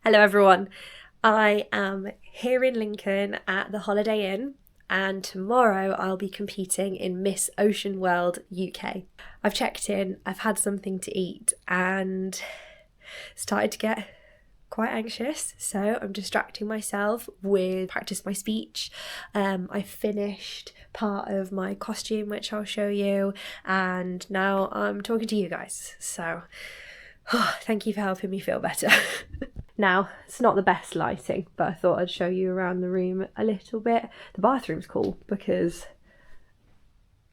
Hello everyone, I am here in Lincoln at the Holiday Inn and tomorrow I'll be competing in Miss Ocean World UK. I've checked in, I've had something to eat and started to get quite anxious, so I'm distracting myself with practice my speech. I finished part of my costume which I'll show you and now I'm talking to you guys, so thank you for helping me feel better. Now, it's not the best lighting, but I thought I'd show you around the room a little bit. The bathroom's cool because,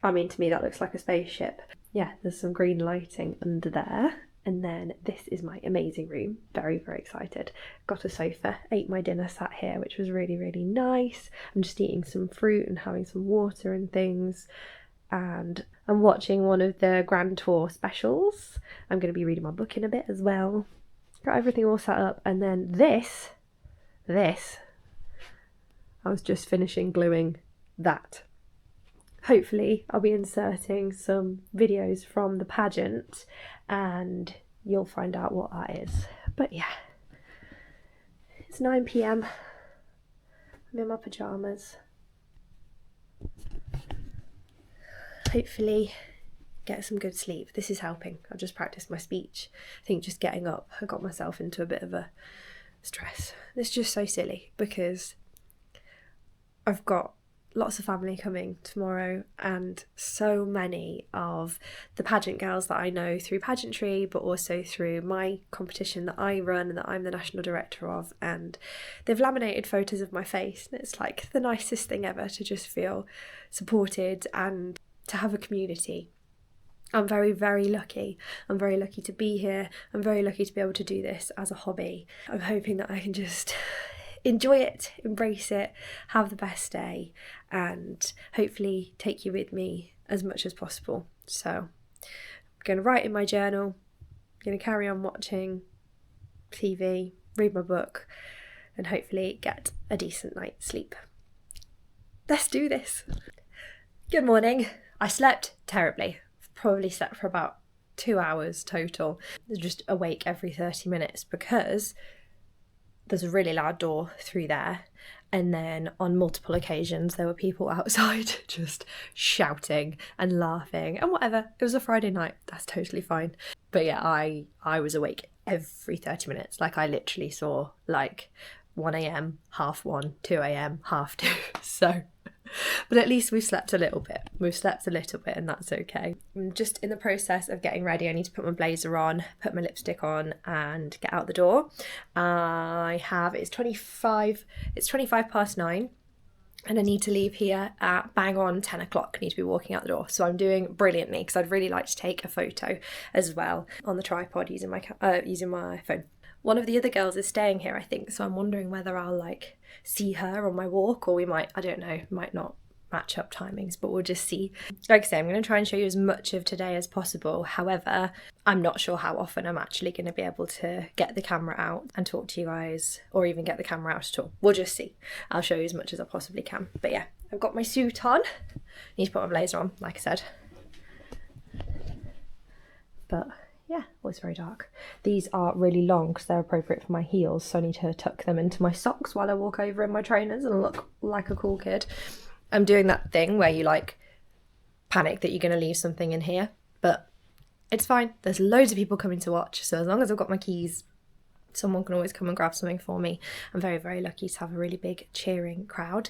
I mean, to me that looks like a spaceship. Yeah, there's some green lighting under there. And then this is my amazing room. Very, very excited. Got a sofa, ate my dinner, sat here, which was really, really nice. I'm just eating some fruit and having some water and things. And I'm watching one of the Grand Tour specials. I'm going to be reading my book in a bit as well. Got everything all set up, and then this, I was just finishing gluing that. Hopefully I'll be inserting some videos from the pageant and you'll find out what that is. But yeah, it's 9 PM. I'm in my pyjamas. Hopefully get some good sleep. This is helping. I've just practiced my speech. I think just getting up, I got myself into a bit of a stress. It's just so silly because I've got lots of family coming tomorrow and so many of the pageant girls that I know through pageantry, but also through my competition that I run and that I'm the national director of, and they've laminated photos of my face and it's like the nicest thing ever to just feel supported and to have a community. I'm very, very lucky. I'm very lucky to be here. I'm very lucky to be able to do this as a hobby. I'm hoping that I can just enjoy it, embrace it, have the best day, and hopefully take you with me as much as possible. So I'm going to write in my journal, I'm going to carry on watching TV, read my book, and hopefully get a decent night's sleep. Let's do this. Good morning. I slept terribly. Probably slept for about 2 hours total. Just awake every 30 minutes because there's a really loud door through there, and then on multiple occasions there were people outside just shouting and laughing and whatever. It was a Friday night, that's totally fine. But yeah, I was awake every 30 minutes. Like I literally saw like 1 AM, 1:30, 2 AM, 2:30. So but at least we've slept a little bit. We've slept a little bit and that's okay. I'm just in the process of getting ready. I need to put my blazer on, put my lipstick on and get out the door. It's 25 past 9 and I need to leave here at bang on 10 o'clock. I need to be walking out the door. So I'm doing brilliantly because I'd really like to take a photo as well on the tripod using my phone. One of the other girls is staying here, I think, so I'm wondering whether I'll like see her on my walk or we might, I don't know, might not match up timings, but we'll just see. Like I say, I'm going to try and show you as much of today as possible. However, I'm not sure how often I'm actually going to be able to get the camera out and talk to you guys or even get the camera out at all. We'll just see. I'll show you as much as I possibly can. But yeah, I've got my suit on. Need to put my blazer on, like I said. But yeah, oh, it's very dark. These are really long because they're appropriate for my heels, so I need to tuck them into my socks while I walk over in my trainers and look like a cool kid. I'm doing that thing where you like panic that you're going to leave something in here, but it's fine. There's loads of people coming to watch, so as long as I've got my keys, someone can always come and grab something for me. I'm very, very lucky to have a really big cheering crowd.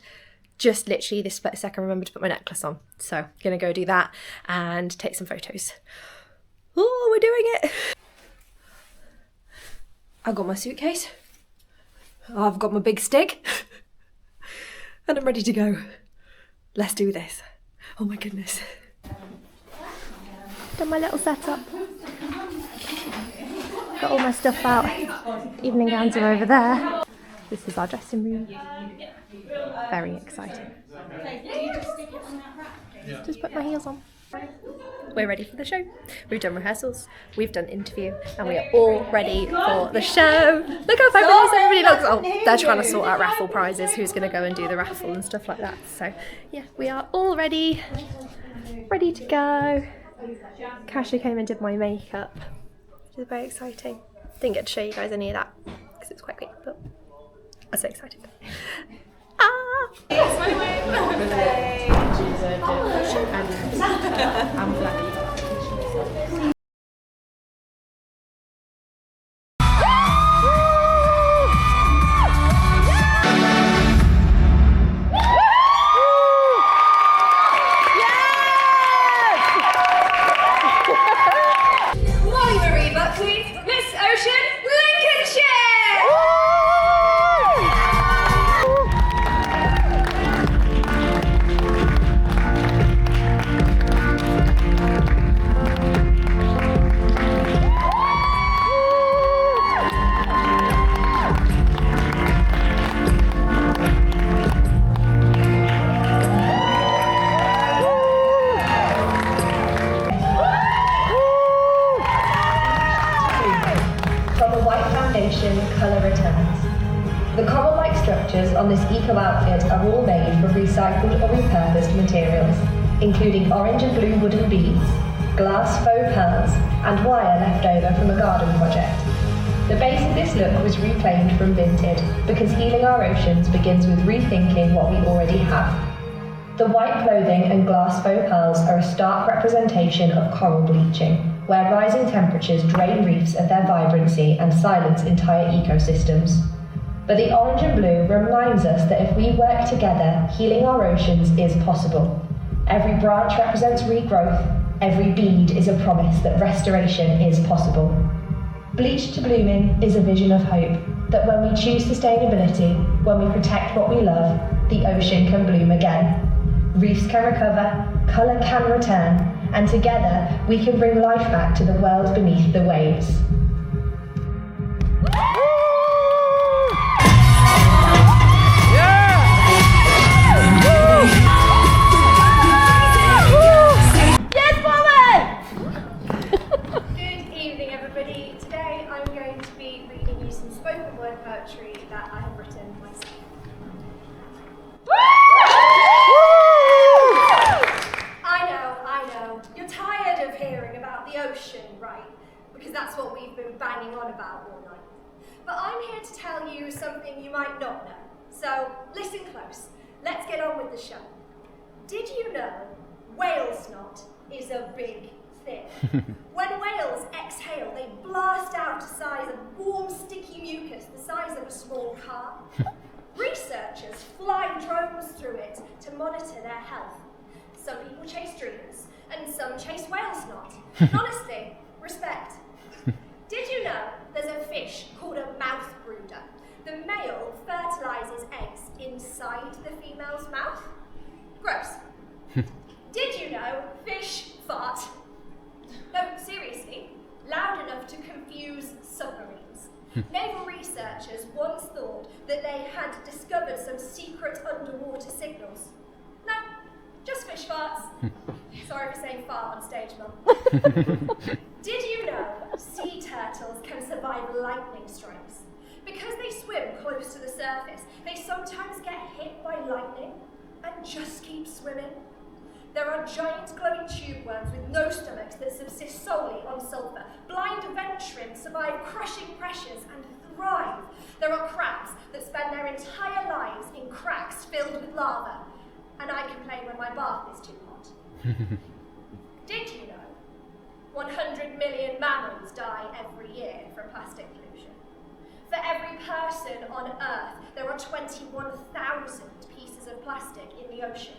Just literally this split second, remember to put my necklace on. So gonna go do that and take some photos. Oh, we're doing it. I've got my suitcase. I've got my big stick. And I'm ready to go. Let's do this. Oh my goodness. Done my little setup. Got all my stuff out. Evening gowns are over there. This is our dressing room. Very exciting. Just put my heels on. We're ready for the show. We've done rehearsals, we've done interview, and we are all ready for the show. Look how fabulous everybody looks. Oh, they're trying to sort out raffle prizes, who's going to go and do the raffle and stuff like that. So yeah, we are all ready to go. Kasha came and did my makeup, which is very exciting. Didn't get to show you guys any of that because because it's quite quick, but I'm so excited. Ah! Colour returns. The coral-like structures on this eco-outfit are all made from recycled or repurposed materials, including orange and blue wooden beads, glass faux pearls, and wire left over from a garden project. The base of this look was reclaimed from Vinted because healing our oceans begins with rethinking what we already have. The white clothing and glass faux pearls are a stark representation of coral bleaching, where rising temperatures drain reefs of their vibrancy and silence entire ecosystems. But the orange and blue reminds us that if we work together, healing our oceans is possible. Every branch represents regrowth, every bead is a promise that restoration is possible. Bleached to Blooming is a vision of hope, that when we choose sustainability, when we protect what we love, the ocean can bloom again. Reefs can recover, colour can return, and together we can bring life back to the world beneath the waves. Yes, woman! Good evening, everybody. Today I'm going to be reading you some spoken word poetry that I have written myself. I know. You're tired of hearing about the ocean, right? Because that's what we've been banging on about all night. But I'm here to tell you something you might not know. So listen close. Let's get on with the show. Did you know whale snot is a big thing? When whales exhale, they blast out a size of warm, sticky mucus the size of a small car. Researchers fly drones through it to monitor their health. Some people chase dreams, and some chase whale snot. And honestly, respect. Did you know there's a fish called a mouth brooder? The male fertilizes eggs inside the female's mouth? Gross. Did you know fish fart? No, seriously, loud enough to confuse submarines. Naval researchers once thought that they had discovered some secret underwater signals. No, just fish farts. Sorry for saying fart on stage, Mum. Did you know sea turtles can survive lightning strikes? Because they swim close to the surface, they sometimes get hit by lightning and just keep swimming. There are giant glowing tube worms with no stomachs that subsist solely on sulfur. Blind vent shrimp survive crushing pressures and thrive. There are crabs that spend their entire lives in cracks filled with lava. And I complain when my bath is too hot. Did you know 100 million mammals die every year from plastic pollution? For every person on Earth, there are 21,000 pieces of plastic in the ocean.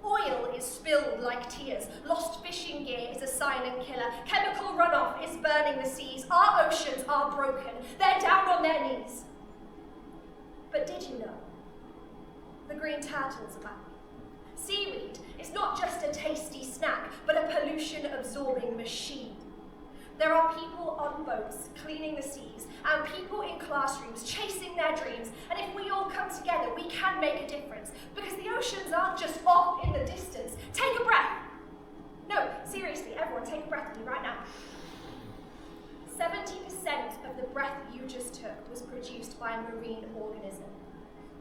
Oil is spilled like tears. Lost fishing gear is a silent killer. Chemical runoff is burning the seas. Our oceans are broken. They're down on their knees. But did you know? The green turtles are back. Seaweed is not just a tasty snack, but a pollution-absorbing machine. There are people on boats cleaning the seas, and people in classrooms chasing their dreams, and if we all come together, we can make a difference, because the oceans aren't just off in the distance. Take a breath. No, seriously, everyone, take a breath with me right now. 70% of the breath you just took was produced by a marine organism.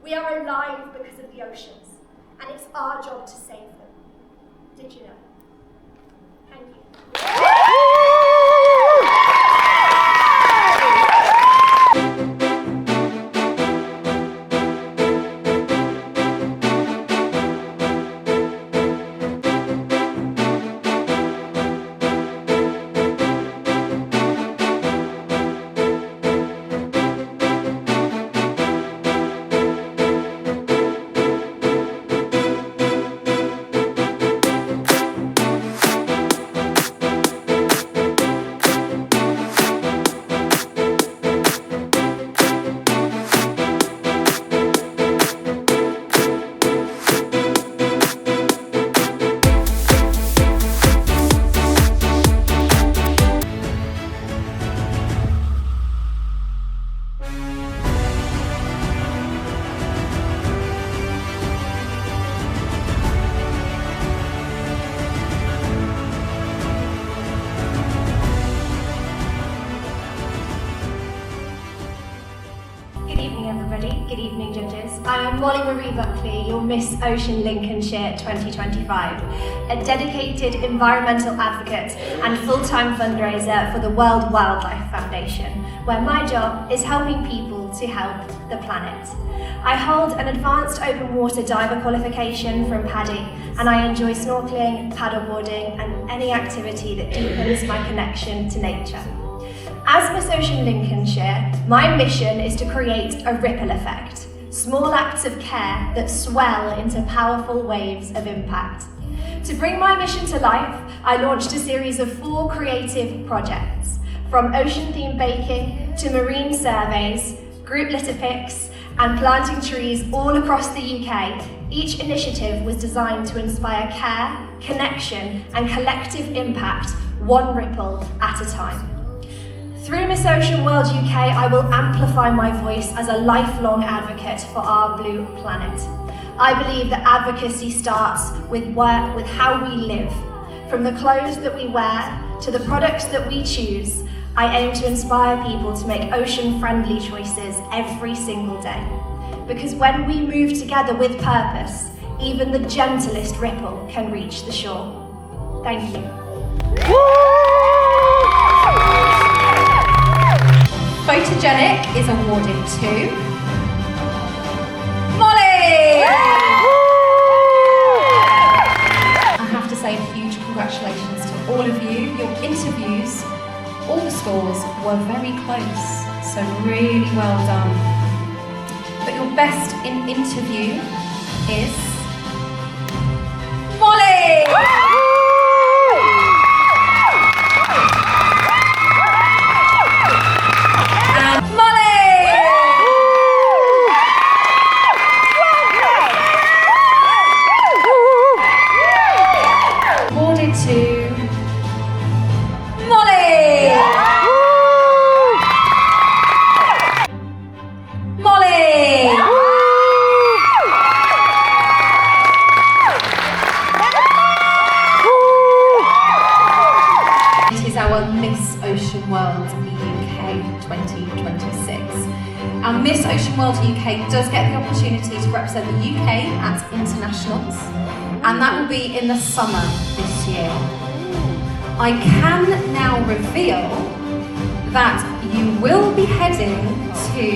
We are alive because of the oceans, and it's our job to save them. Did you know? Thank you. Good evening, everybody. Good evening, judges. I am Molly Marie Buckley, your Miss Ocean Lincolnshire 2025, a dedicated environmental advocate and full-time fundraiser for the World Wildlife Foundation, where my job is helping people to help the planet. I hold an advanced open water diver qualification from PADI, and I enjoy snorkeling, paddleboarding, and any activity that deepens my connection to nature. As Miss Ocean Lincolnshire, my mission is to create a ripple effect, small acts of care that swell into powerful waves of impact. To bring my mission to life, I launched a series of 4 creative projects, from ocean-themed baking to marine surveys, group litter picks, and planting trees all across the UK. Each initiative was designed to inspire care, connection, and collective impact, one ripple at a time. Through Miss Ocean World UK, I will amplify my voice as a lifelong advocate for our blue planet. I believe that advocacy starts with work with how we live. From the clothes that we wear to the products that we choose, I aim to inspire people to make ocean-friendly choices every single day. Because when we move together with purpose, even the gentlest ripple can reach the shore. Thank you. Photogenic is awarded to Molly! I have to say a huge congratulations to all of you. Your interviews, all the scores were very close, so really well done. But your best in interview is Molly! Miss Ocean World UK 2026. Our Miss Ocean World UK does get the opportunity to represent the UK at internationals, and that will be in the summer this year. I can now reveal that you will be heading to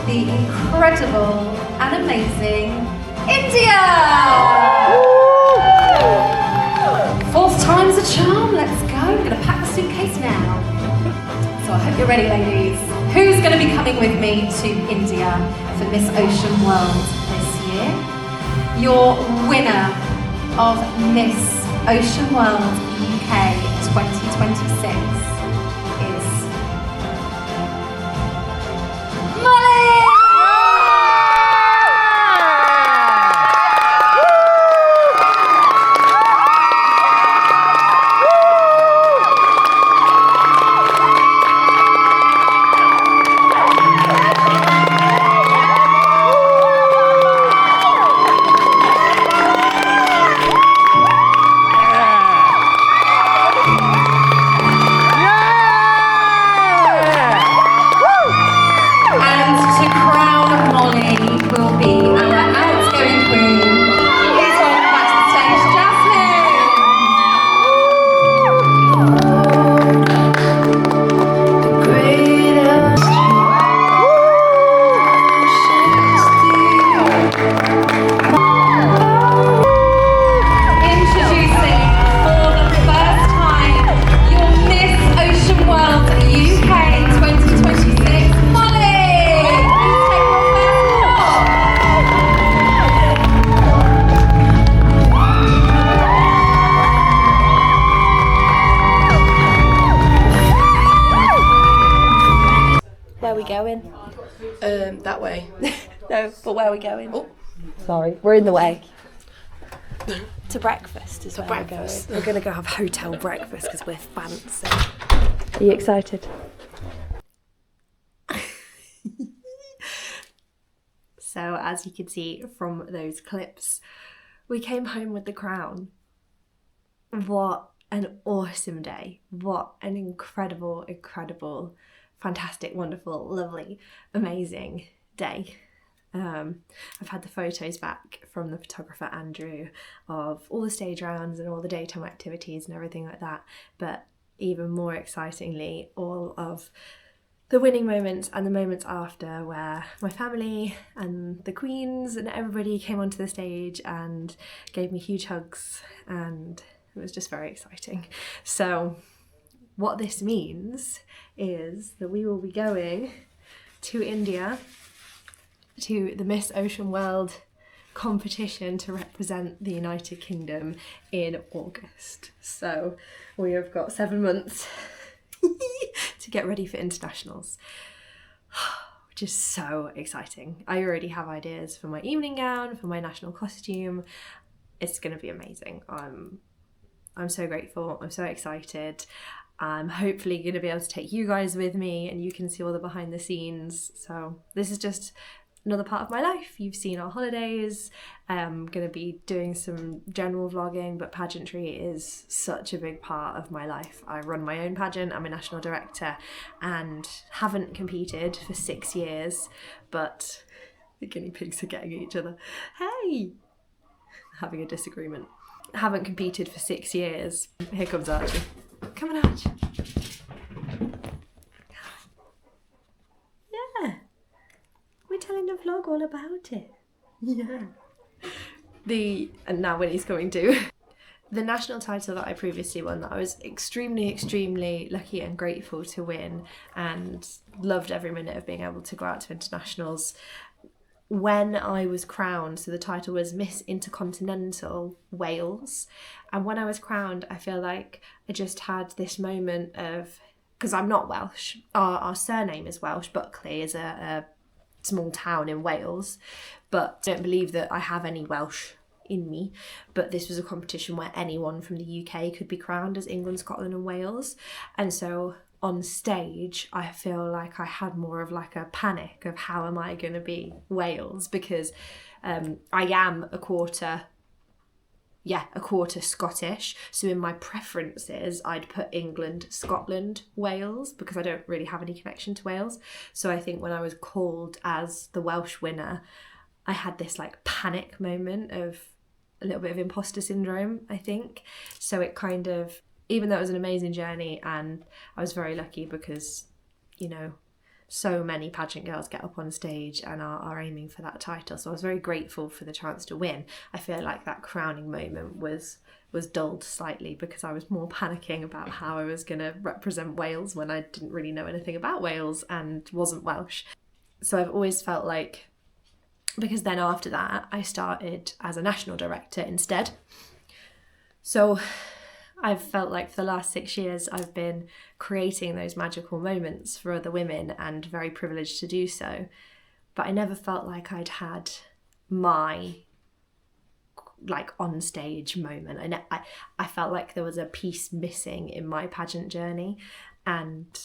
the incredible and amazing India! Fourth time's a charm, let's go. I'm gonna pack the suitcase now. So I hope you're ready, ladies. Who's gonna be coming with me to India for Miss Ocean World this year? Your winner of Miss Ocean World UK 2026 is Molly! Where are we going? That way. No, but where are we going? Oh, sorry, we're in the way. To breakfast is where breakfast. we're going. We're going to go have hotel breakfast because we're fancy. Are you excited? So, as you can see from those clips, we came home with the crown. What an awesome day. What an incredible, incredible fantastic, wonderful, lovely, amazing day. I've had the photos back from the photographer Andrew of all the stage rounds and all the daytime activities and everything like that, but even more excitingly, all of the winning moments and the moments after, where my family and the queens and everybody came onto the stage and gave me huge hugs, and it was just very exciting. So what this means is that we will be going to India to the Miss Ocean World competition to represent the United Kingdom in August. So we have got 7 months to get ready for internationals, which is so exciting. I already have ideas for my evening gown, for my national costume. It's going to be amazing. I'm so grateful. I'm so excited. I'm hopefully going to be able to take you guys with me and you can see all the behind the scenes. So this is just another part of my life. You've seen our holidays. I'm going to be doing some general vlogging, but pageantry is such a big part of my life. I run my own pageant. I'm a national director and haven't competed for 6 years, but the guinea pigs are getting at each other. Hey! Having a disagreement. Haven't competed for 6 years. Here comes Archie. Come on, Archie. Yeah. We're telling the vlog all about it. Yeah. And now Winnie's coming too. The national title that I previously won, that I was extremely lucky and grateful to win, and loved every minute of being able to go out to internationals. When I was crowned, so the title was Miss Intercontinental Wales, and when I was crowned, I feel like I just had this moment of, because I'm not Welsh, our surname is Welsh, Buckley is a small town in Wales, but I don't believe that I have any Welsh in me, but this was a competition where anyone from the UK could be crowned as England, Scotland and Wales, and so on stage I feel like I had more of like a panic of how am I going to be Wales, because I am a quarter Scottish, so in my preferences I'd put England, Scotland, Wales, because I don't really have any connection to Wales. So I think when I was called as the Welsh winner, I had this like panic moment of a little bit of imposter syndrome, I think. So it kind of, even though it was an amazing journey, and I was very lucky because, you know, so many pageant girls get up on stage and are aiming for that title, so I was very grateful for the chance to win. I feel like that crowning moment was dulled slightly because I was more panicking about how I was going to represent Wales when I didn't really know anything about Wales and wasn't Welsh. So I've always felt like, because then after that I started as a national director instead, so I've felt like for the last 6 years I've been creating those magical moments for other women, and very privileged to do so. But I never felt like I'd had my like on stage moment. I felt like there was a piece missing in my pageant journey, and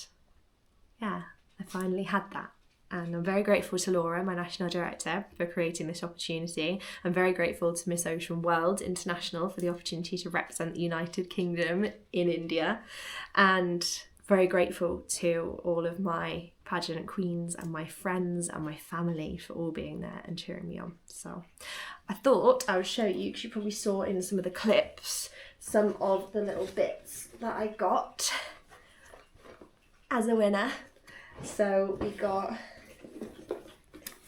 yeah, I finally had that. And I'm very grateful to Laura, my national director, for creating this opportunity. I'm very grateful to Miss Ocean World International for the opportunity to represent the United Kingdom in India. And very grateful to all of my pageant queens and my friends and my family for all being there and cheering me on. So I thought I would show you, because you probably saw in some of the clips, some of the little bits that I got as a winner. So we got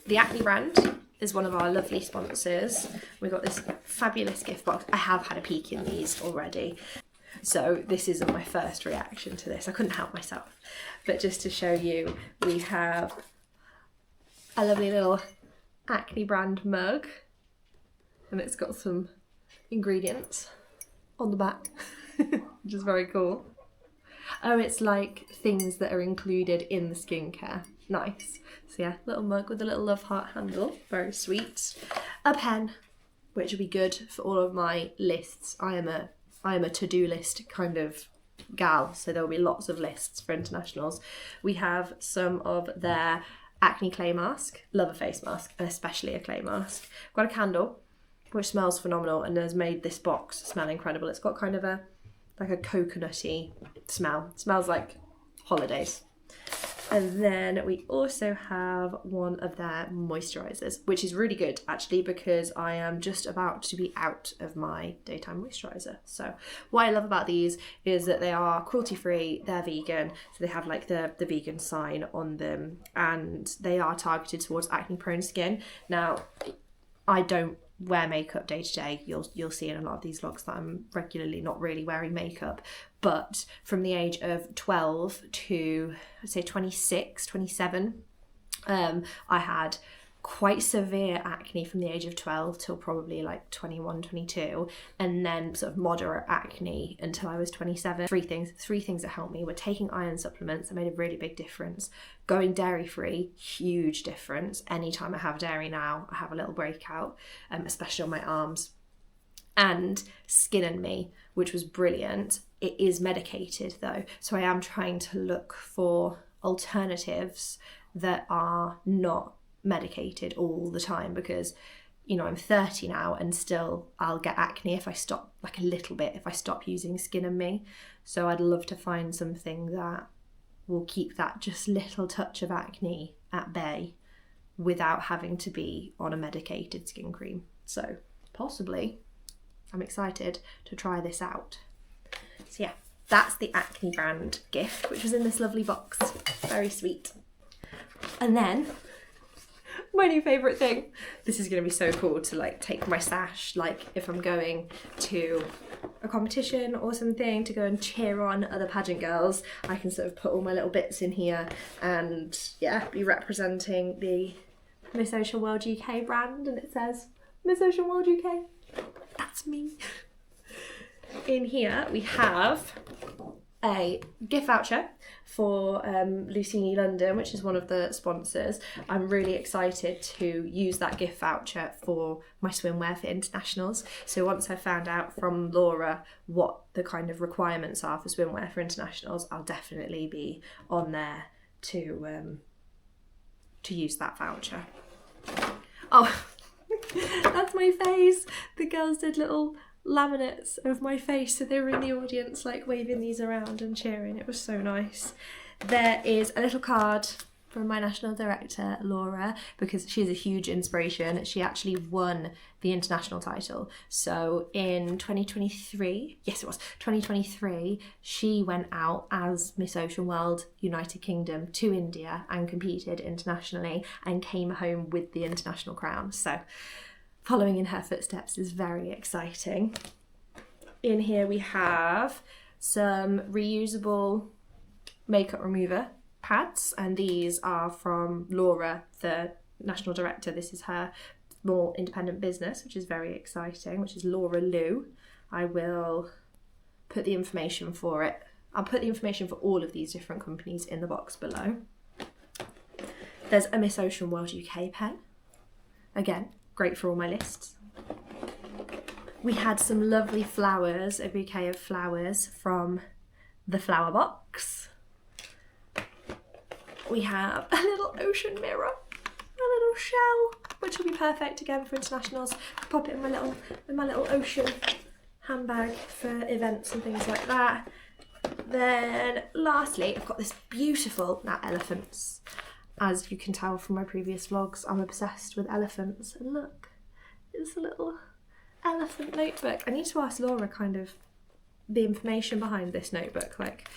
the Acne brand is one of our lovely sponsors. We got this fabulous gift box. I have had a peek in these already, so this isn't my first reaction to this. I couldn't help myself. But just to show you, we have a lovely little Acne brand mug, and it's got some ingredients on the back, which is very cool. Oh, it's like things that are included in the skincare. Nice. So yeah, little mug with a little love heart handle. Very sweet. A pen, which will be good for all of my lists. I am a to-do list kind of gal, so there will be lots of lists for internationals. We have some of their acne clay mask. Love a face mask, and especially a clay mask. Got a candle, which smells phenomenal and has made this box smell incredible. It's got kind of a coconutty smell. It smells like holidays. And then we also have one of their moisturisers, which is really good actually, because I am just about to be out of my daytime moisturiser. So what I love about these is that they are cruelty free, they're vegan, so they have like the vegan sign on them, and they are targeted towards acne prone skin. Now, I don't wear makeup day to day. You'll see in a lot of these vlogs that I'm regularly not really wearing makeup, but from the age of 12 to I'd say 26, 27, I had quite severe acne from the age of 12 till probably like 21, 22, and then sort of moderate acne until I was 27. Three things that helped me were taking iron supplements. That made a really big difference. Going dairy free, huge difference. Anytime I have dairy now, I have a little breakout, especially on my arms. And Skin and Me, which was brilliant. It is medicated though, so I am trying to look for alternatives that are not medicated all the time, because you know I'm 30 now and still I'll get acne if I stop, like a little bit, if I stop using Skin and Me. So I'd love to find something that will keep that just little touch of acne at bay without having to be on a medicated skin cream. So possibly I'm excited to try this out. So yeah, that's the acne brand gift, which was in this lovely box. Very sweet. And then my new favourite thing. This is going to be so cool to like take my stash, like if I'm going to a competition or something, to go and cheer on other pageant girls, I can sort of put all my little bits in here and yeah, be representing the Miss Ocean World UK brand, and it says Miss Ocean World UK. That's me. In here we have a gift voucher for Lucini London, which is one of the sponsors. I'm really excited to use that gift voucher for my swimwear for internationals. So once I've found out from Laura what the kind of requirements are for swimwear for internationals, I'll definitely be on there to use that voucher. Oh, that's my face. The girls did little laminates of my face, so they were in the audience like waving these around and cheering. It was so nice. There is a little card from my national director Laura, because she is a huge inspiration. She actually won the international title. So in 2023, yes it was 2023, she went out as Miss Ocean World United Kingdom to India and competed internationally and came home with the international crown. So following in her footsteps is very exciting. In here we have some reusable makeup remover pads, and these are from Laura, the national director. This is her small independent business, which is very exciting, which is Laura Lou. I will put the information for it. I'll put the information for all of these different companies in the box below. There's a Miss Ocean World UK pen. Again, great for all my lists. We had some lovely flowers, a bouquet of flowers from the flower box. We have a little ocean mirror, a little shell, which will be perfect again for internationals. Pop it in my little ocean handbag for events and things like that. Then lastly, I've got this beautiful, now elephants. As you can tell from my previous vlogs, I'm obsessed with elephants. And look, it's a little elephant notebook. I need to ask Laura kind of the information behind this notebook. Like,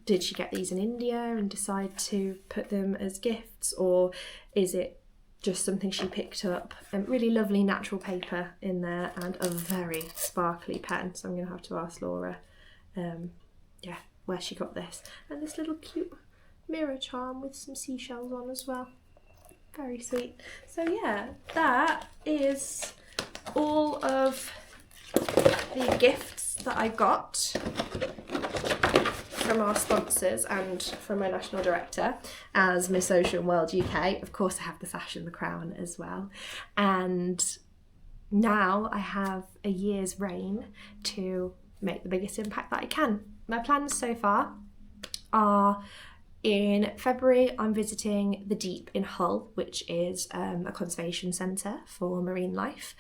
did she get these in India and decide to put them as gifts, or is it just something she picked up? Really lovely natural paper in there and a very sparkly pen. So I'm going to have to ask Laura, yeah, where she got this. And this little cute mirror charm with some seashells on as well. Very sweet. So yeah, that is all of the gifts that I got from our sponsors and from my national director as Miss Ocean World UK. Of course I have the sash and the crown as well, and now I have a year's reign to make the biggest impact that I can. My plans so far are, in February I'm visiting the Deep in Hull, which is a conservation centre for marine life.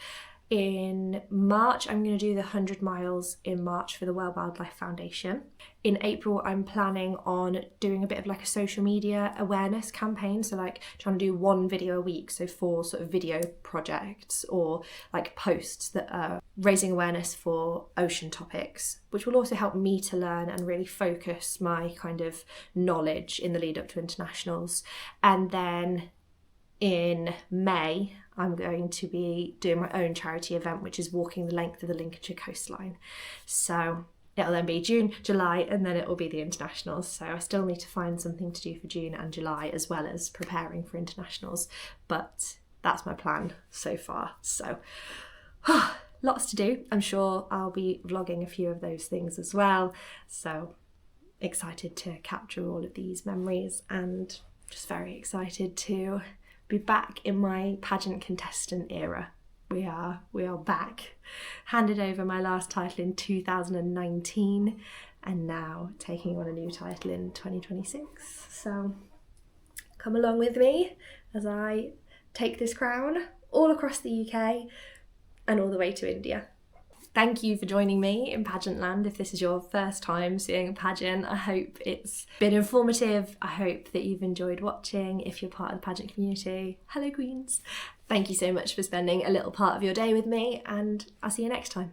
In March, I'm going to do the 100 miles in March for the World Wildlife Foundation. In April, I'm planning on doing a bit of like a social media awareness campaign. So like trying to do 1 video a week. So 4 sort of video projects or like posts that are raising awareness for ocean topics, which will also help me to learn and really focus my kind of knowledge in the lead up to internationals. And then in May, I'm going to be doing my own charity event, which is walking the length of the Lincolnshire coastline. So it'll then be June, July, and then it will be the internationals. So I still need to find something to do for June and July, as well as preparing for internationals. But that's my plan so far. So lots to do. I'm sure I'll be vlogging a few of those things as well. So excited to capture all of these memories, and just very excited to be back in my pageant contestant era. We are back. Handed over my last title in 2019 and now taking on a new title in 2026. So come along with me as I take this crown all across the UK and all the way to India. Thank you for joining me in Pageant Land. If this is your first time seeing a pageant, I hope it's been informative. I hope that you've enjoyed watching. If you're part of the pageant community, hello Queens. Thank you so much for spending a little part of your day with me, and I'll see you next time.